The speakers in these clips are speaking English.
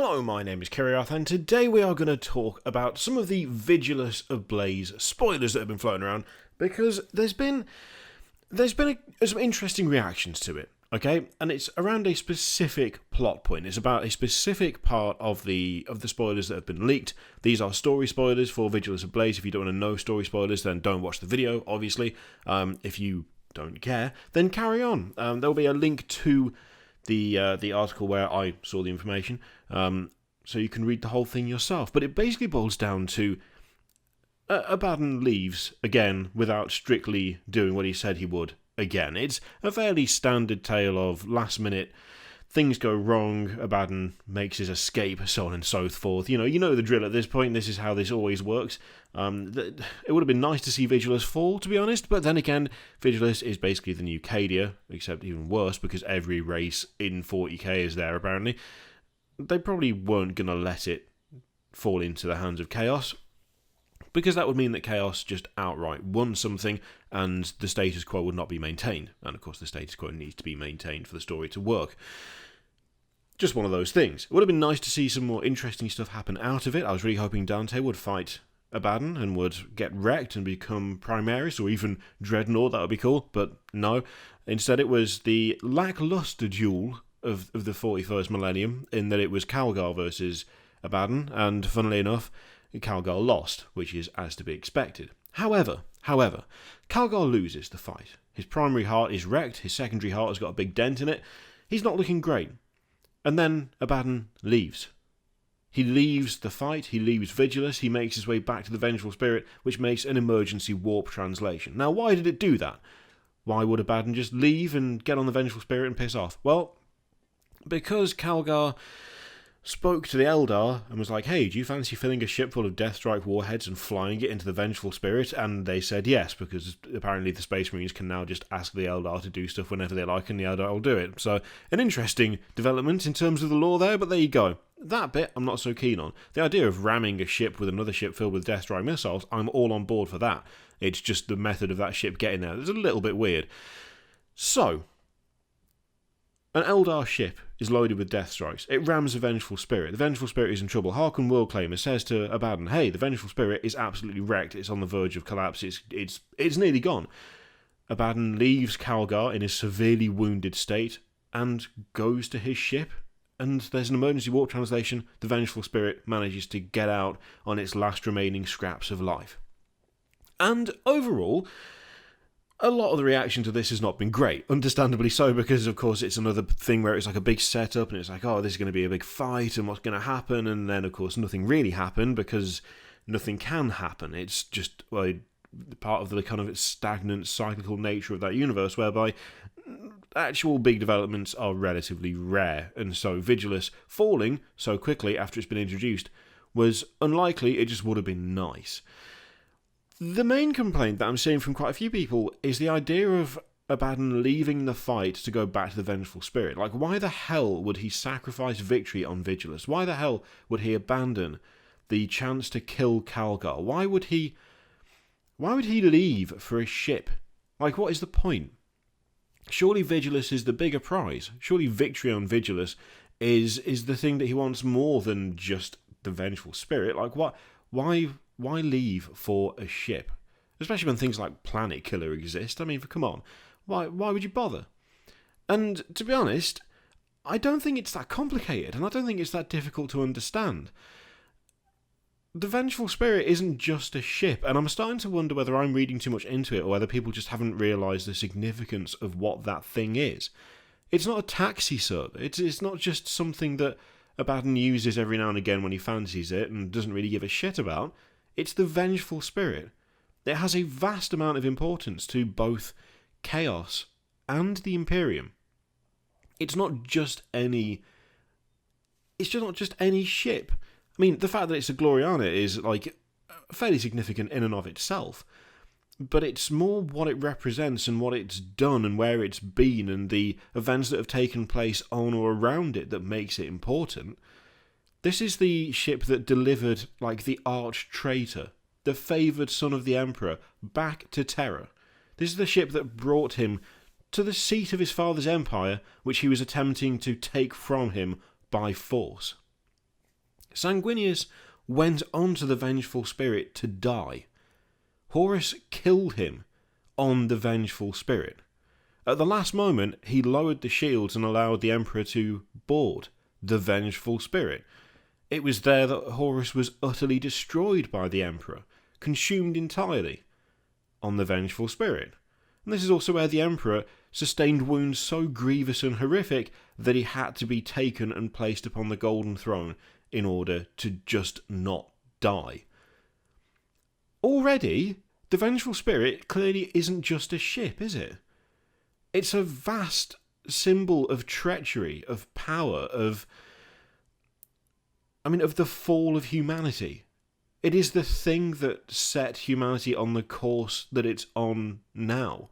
Hello, my name is Kiriath, and today we are going to talk about some of the Vigilus Ablaze spoilers that have been floating around, because there's been some interesting reactions to it, okay? And it's around a specific plot point. It's about a specific part of the spoilers that have been leaked. These are story spoilers for Vigilus Ablaze. If you don't want to know story spoilers, then don't watch the video, obviously. If you don't care, then carry on. There'll be a link to the article where I saw the information, so you can read the whole thing yourself. But it basically boils down to Abaddon leaves again without strictly doing what he said he would again. It's a fairly standard tale of last minute things go wrong, Abaddon makes his escape, so on and so forth. You know the drill at this point. This is how this always works. It would have been nice to see Vigilus fall, to be honest, but then again, Vigilus is basically the new Cadia, except even worse, because every race in 40k is there, apparently. They probably weren't going to let it fall into the hands of Chaos, because that would mean that Chaos just outright won something, and the status quo would not be maintained. And of course the status quo needs to be maintained for the story to work. Just one of those things. It would have been nice to see some more interesting stuff happen out of it. I was really hoping Dante would fight Abaddon and would get wrecked and become Primaris, or even Dreadnought. That would be cool, but no. Instead it was the lackluster duel of the 41st millennium, in that it was Calgar versus Abaddon, and funnily enough, Calgar lost, which is as to be expected. However, Calgar loses the fight. His primary heart is wrecked, his secondary heart has got a big dent in it. He's not looking great. And then Abaddon leaves. He leaves the fight, he leaves Vigilus, he makes his way back to the Vengeful Spirit, which makes an emergency warp translation. Now, why did it do that? Why would Abaddon just leave and get on the Vengeful Spirit and piss off? Well, because Calgar spoke to the Eldar and was like, hey, do you fancy filling a ship full of Deathstrike warheads and flying it into the Vengeful Spirit? And they said yes, because apparently the Space Marines can now just ask the Eldar to do stuff whenever they like, and the Eldar will do it. So, an interesting development in terms of the lore there, but there you go. That bit I'm not so keen on. The idea of ramming a ship with another ship filled with Deathstrike missiles, I'm all on board for that. It's just the method of that ship getting there. It's a little bit weird. So, an Eldar ship is loaded with death strikes. It rams the Vengeful Spirit. The Vengeful Spirit is in trouble. Harkon Worldclaimer says to Abaddon, hey, the Vengeful Spirit is absolutely wrecked. It's on the verge of collapse. It's nearly gone. Abaddon leaves Calgar in a severely wounded state and goes to his ship. And there's an emergency warp translation. The Vengeful Spirit manages to get out on its last remaining scraps of life. And overall, a lot of the reaction to this has not been great. Understandably so, because of course it's another thing where it's like a big setup and it's like, oh, this is going to be a big fight and what's going to happen, and then of course nothing really happened because nothing can happen. It's just part of the kind of stagnant, cyclical nature of that universe, whereby actual big developments are relatively rare, and so Vigilus falling so quickly after it's been introduced was unlikely. It just would have been nice. The main complaint that I'm seeing from quite a few people is the idea of Abaddon leaving the fight to go back to the Vengeful Spirit. Like, why the hell would he sacrifice victory on Vigilus? Why the hell would he abandon the chance to kill Calgar? Why would he leave for a ship? Like, what is the point? Surely Vigilus is the bigger prize. Surely victory on Vigilus is the thing that he wants more than just the Vengeful Spirit. Like, what? Why leave for a ship? Especially when things like Planet Killer exist. I mean, come on. Why would you bother? And to be honest, I don't think it's that complicated, and I don't think it's that difficult to understand. The Vengeful Spirit isn't just a ship, and I'm starting to wonder whether I'm reading too much into it, or whether people just haven't realised the significance of what that thing is. It's not a taxi server. It's not just something that Abaddon uses every now and again when he fancies it and doesn't really give a shit about. It's the Vengeful Spirit. It has a vast amount of importance to both Chaos and the Imperium. It's not just any ship. I mean, the fact that it's a Gloriana is like fairly significant in and of itself, but it's more what it represents and what it's done and where it's been and the events that have taken place on or around it that makes it important. This is the ship that delivered, like, the arch traitor, the favoured son of the Emperor, back to Terra. This is the ship that brought him to the seat of his father's empire, which he was attempting to take from him by force. Sanguinius went onto the Vengeful Spirit to die. Horus killed him on the Vengeful Spirit. At the last moment, he lowered the shields and allowed the Emperor to board the Vengeful Spirit. It was there that Horus was utterly destroyed by the Emperor, consumed entirely on the Vengeful Spirit. And this is also where the Emperor sustained wounds so grievous and horrific that he had to be taken and placed upon the Golden Throne in order to just not die. Already, the Vengeful Spirit clearly isn't just a ship, is it? It's a vast symbol of treachery, of power, of the fall of humanity. It is the thing that set humanity on the course that it's on now.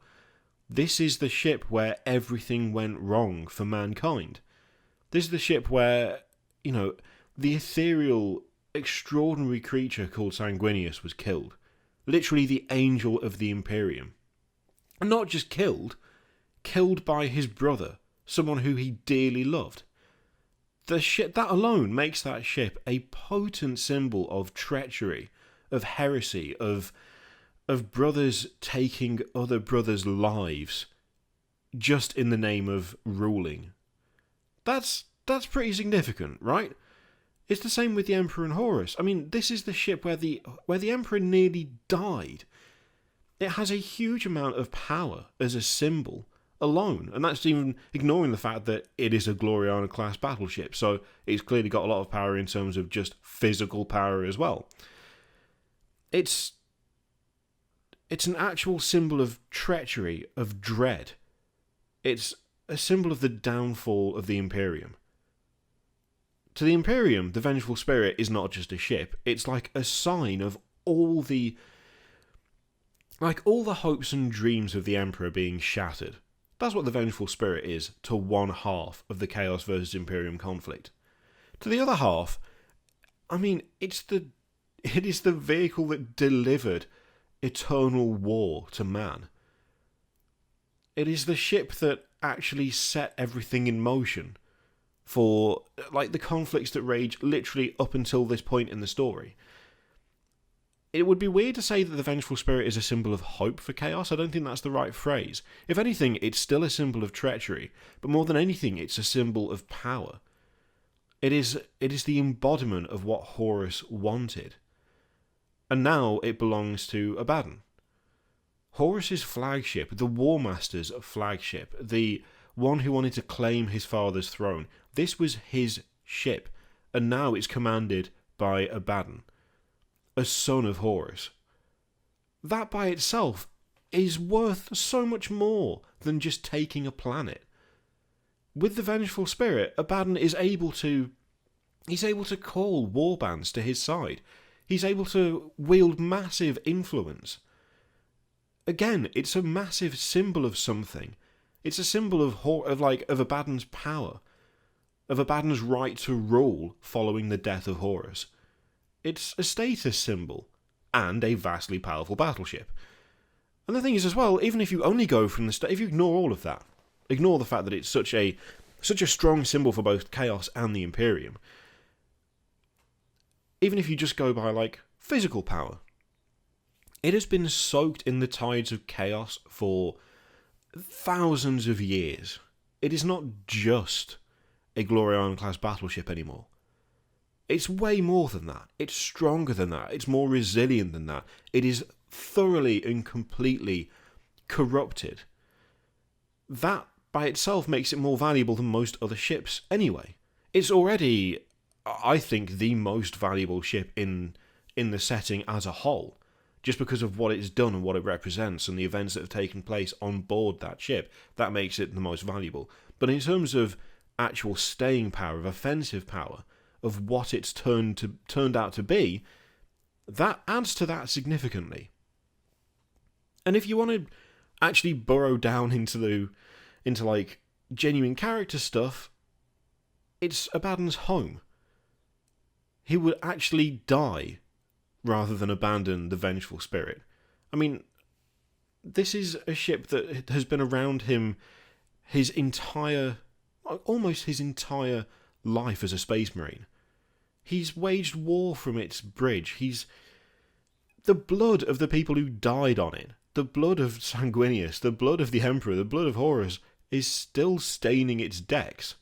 This is the ship where everything went wrong for mankind. This is the ship where, the ethereal, extraordinary creature called Sanguinius was killed. Literally the angel of the Imperium. And not just killed by his brother, someone who he dearly loved. That alone makes that ship a potent symbol of treachery, of heresy, of brothers taking other brothers' lives just in the name of ruling. That's pretty significant, right? It's the same with the Emperor and Horus. This is the ship where the Emperor nearly died. It has a huge amount of power as a symbol alone, and that's even ignoring the fact that it is a Gloriana class battleship, so it's clearly got a lot of power in terms of just physical power as well. It's an actual symbol of treachery, of dread. It's a symbol of the downfall of the Imperium. To the Imperium, the Vengeful Spirit is not just a ship, it's like a sign of all the hopes and dreams of the Emperor being shattered. That's what the Vengeful Spirit is to one half of the Chaos versus Imperium conflict. To the other half, it is the vehicle that delivered eternal war to man. It is the ship that actually set everything in motion for the conflicts that rage literally up until this point in the story. It would be weird to say that the Vengeful Spirit is a symbol of hope for Chaos. I don't think that's the right phrase. If anything, it's still a symbol of treachery, but more than anything, it's a symbol of power. It is the embodiment of what Horus wanted. And now it belongs to Abaddon. Horus's flagship, the War Master's flagship, the one who wanted to claim his father's throne, this was his ship, and now it's commanded by Abaddon, a son of Horus. That by itself is worth so much more than just taking a planet. With the Vengeful Spirit, Abaddon is able to call warbands to his side. He's able to wield massive influence. Again, it's a massive symbol of something. It's a symbol of Abaddon's power, of Abaddon's right to rule following the death of Horus. It's a status symbol, and a vastly powerful battleship. And the thing is as well, even if you only go from if you ignore all of that, ignore the fact that it's such a strong symbol for both Chaos and the Imperium, even if you just go by physical power, it has been soaked in the tides of Chaos for thousands of years. It is not just a Gloriana-class battleship anymore. It's way more than that. It's stronger than that. It's more resilient than that. It is thoroughly and completely corrupted. That by itself makes it more valuable than most other ships anyway. It's already, I think, the most valuable ship in the setting as a whole, just because of what it's done and what it represents and the events that have taken place on board that ship. That makes it the most valuable. But in terms of actual staying power, of offensive power, of what it's turned out to be, that adds to that significantly. And if you want to actually burrow down into genuine character stuff, it's Abaddon's home. He would actually die rather than abandon the Vengeful Spirit. This is a ship that has been around him almost his entire life as a Space Marine. He's waged war from its bridge. The blood of the people who died on it, the blood of Sanguinius, the blood of the Emperor, the blood of Horus, is still staining its decks.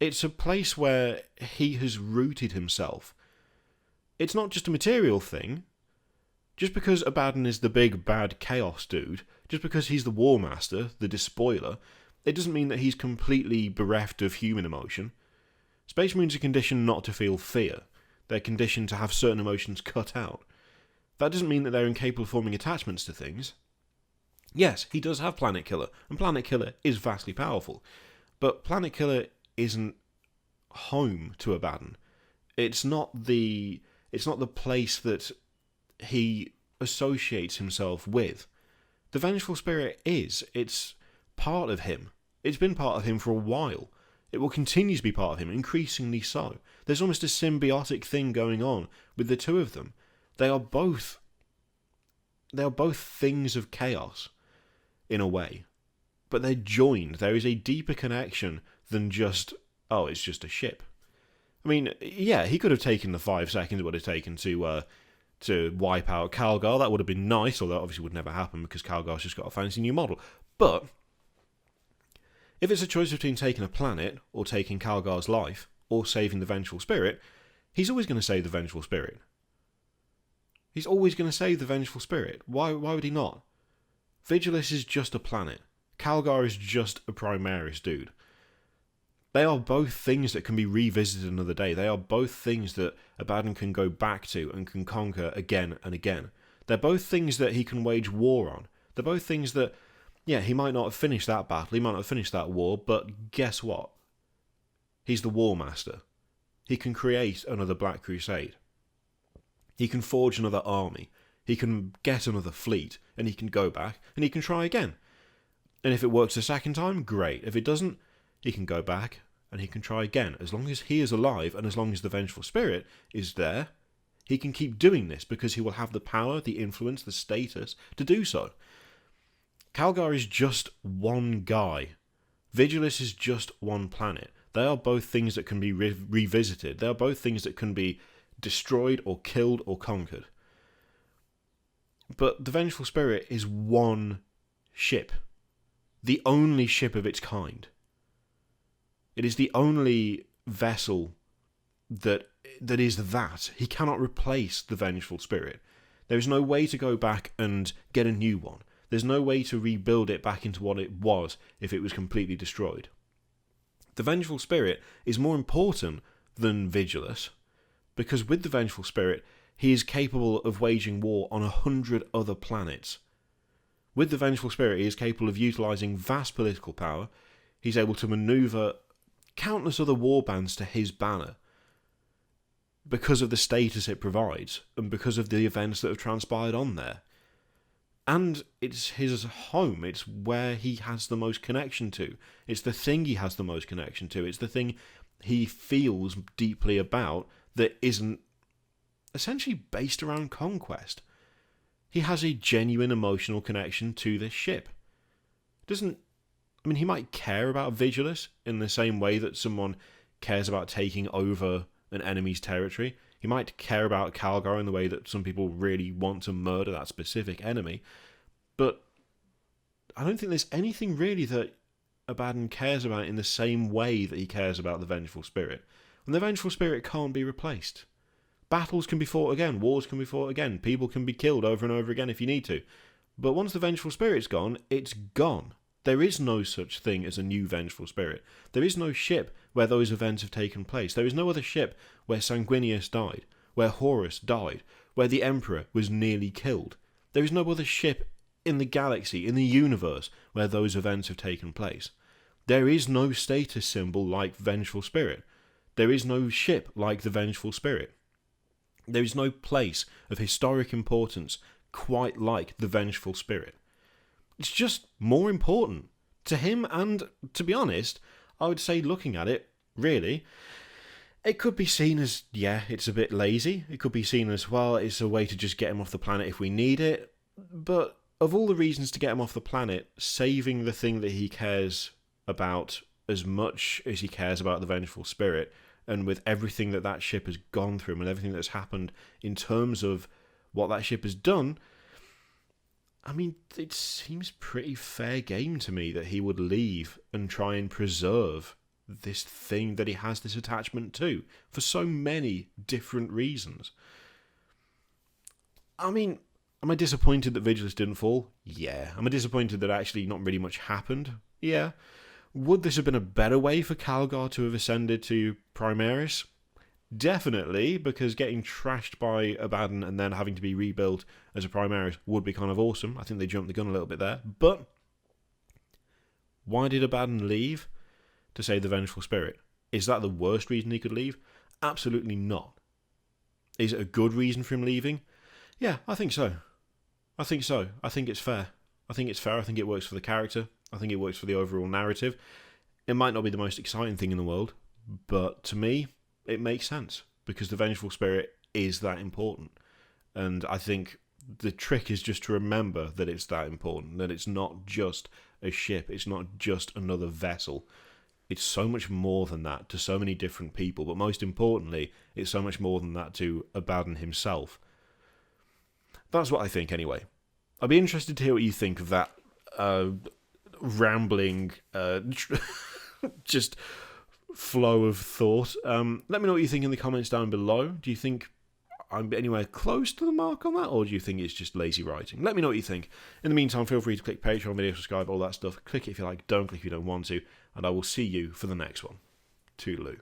It's a place where he has rooted himself. It's not just a material thing. Just because Abaddon is the big bad chaos dude, just because he's the War Master, the despoiler, it doesn't mean that he's completely bereft of human emotion. Space Marines are conditioned not to feel fear. They're conditioned to have certain emotions cut out. That doesn't mean that they're incapable of forming attachments to things. Yes, he does have Planet Killer, and Planet Killer is vastly powerful. But Planet Killer isn't home to Abaddon. It's not the place that he associates himself with. The Vengeful Spirit is. It's part of him. It's been part of him for a while. It will continue to be part of him, increasingly so. There's almost a symbiotic thing going on with the two of them. They are both things of chaos, in a way. But they're joined. There is a deeper connection than just, oh, it's just a ship. I mean, yeah, he could have taken the 5 seconds it would have taken to wipe out Calgar. That would have been nice, although obviously would never happen because Calgar's just got a fancy new model. But if it's a choice between taking a planet or taking Calgar's life or saving the Vengeful Spirit, he's always going to save the Vengeful Spirit. He's always going to save the Vengeful Spirit. Why would he not? Vigilus is just a planet. Calgar is just a Primaris dude. They are both things that can be revisited another day. They are both things that Abaddon can go back to and can conquer again and again. They're both things that he can wage war on. They're both things that, yeah, he might not have finished that battle, he might not have finished that war, but guess what? He's the War Master. He can create another Black Crusade. He can forge another army. He can get another fleet, and he can go back, and he can try again. And if it works a second time, great. If it doesn't, he can go back, and he can try again. As long as he is alive, and as long as the Vengeful Spirit is there, he can keep doing this, because he will have the power, the influence, the status to do so. Calgar is just one guy. Vigilus is just one planet. They are both things that can be revisited. They are both things that can be destroyed or killed or conquered. But the Vengeful Spirit is one ship. The only ship of its kind. It is the only vessel that is that. He cannot replace the Vengeful Spirit. There is no way to go back and get a new one. There's no way to rebuild it back into what it was if it was completely destroyed. The Vengeful Spirit is more important than Vigilus, because with the Vengeful Spirit, he is capable of waging war on 100 other planets. With the Vengeful Spirit, he is capable of utilising vast political power. He's able to manoeuvre countless other warbands to his banner because of the status it provides and because of the events that have transpired on there. And it's his home. It's where he has the most connection to. It's the thing he has the most connection to. It's the thing he feels deeply about that isn't essentially based around conquest. He has a genuine emotional connection to this ship. He might care about Vigilus in the same way that someone cares about taking over an enemy's territory. He might care about Calgar in the way that some people really want to murder that specific enemy. But I don't think there's anything really that Abaddon cares about in the same way that he cares about the Vengeful Spirit. And the Vengeful Spirit can't be replaced. Battles can be fought again, wars can be fought again, people can be killed over and over again if you need to. But once the Vengeful Spirit's gone, it's gone. There is no such thing as a new Vengeful Spirit. There is no ship where those events have taken place. There is no other ship where Sanguinius died, where Horus died, where the Emperor was nearly killed. There is no other ship in the galaxy, in the universe, where those events have taken place. There is no status symbol like Vengeful Spirit. There is no ship like the Vengeful Spirit. There is no place of historic importance quite like the Vengeful Spirit. It's just more important to him, and to be honest, I would say looking at it, really, it could be seen as, yeah, it's a bit lazy. It could be seen as, well, it's a way to just get him off the planet if we need it. But of all the reasons to get him off the planet, saving the thing that he cares about as much as he cares about the Vengeful Spirit, and with everything that ship has gone through and everything that's happened in terms of what that ship has done, I mean, it seems pretty fair game to me that he would leave and try and preserve this thing that he has this attachment to for so many different reasons. I mean, am I disappointed that Vigilus didn't fall? Yeah. Am I disappointed that actually not really much happened? Yeah. Would this have been a better way for Calgar to have ascended to Primaris? Definitely, because getting trashed by Abaddon and then having to be rebuilt as a Primaris would be kind of awesome. I think they jumped the gun a little bit there. But why did Abaddon leave? To save the Vengeful Spirit. Is that the worst reason he could leave? Absolutely not. Is it a good reason for him leaving? Yeah, I think so. I think so. I think it's fair. I think it's fair. I think it works for the character. I think it works for the overall narrative. It might not be the most exciting thing in the world, but to me, it makes sense because the Vengeful Spirit is that important. And I think the trick is just to remember that it's that important, that it's not just a ship, it's not just another vessel. It's so much more than that to so many different people, but most importantly, it's so much more than that to Abaddon himself. That's what I think anyway. I'd be interested to hear what you think of that rambling, just flow of thought. Let me know what you think in the comments down below. Do you think I'm anywhere close to the mark on that, or do you think it's just lazy writing? Let me know what you think. In the meantime, feel free to click Patreon, video, subscribe, all that stuff. Click it if you like, don't click if you don't want to, and I will see you for the next one. Toodaloo.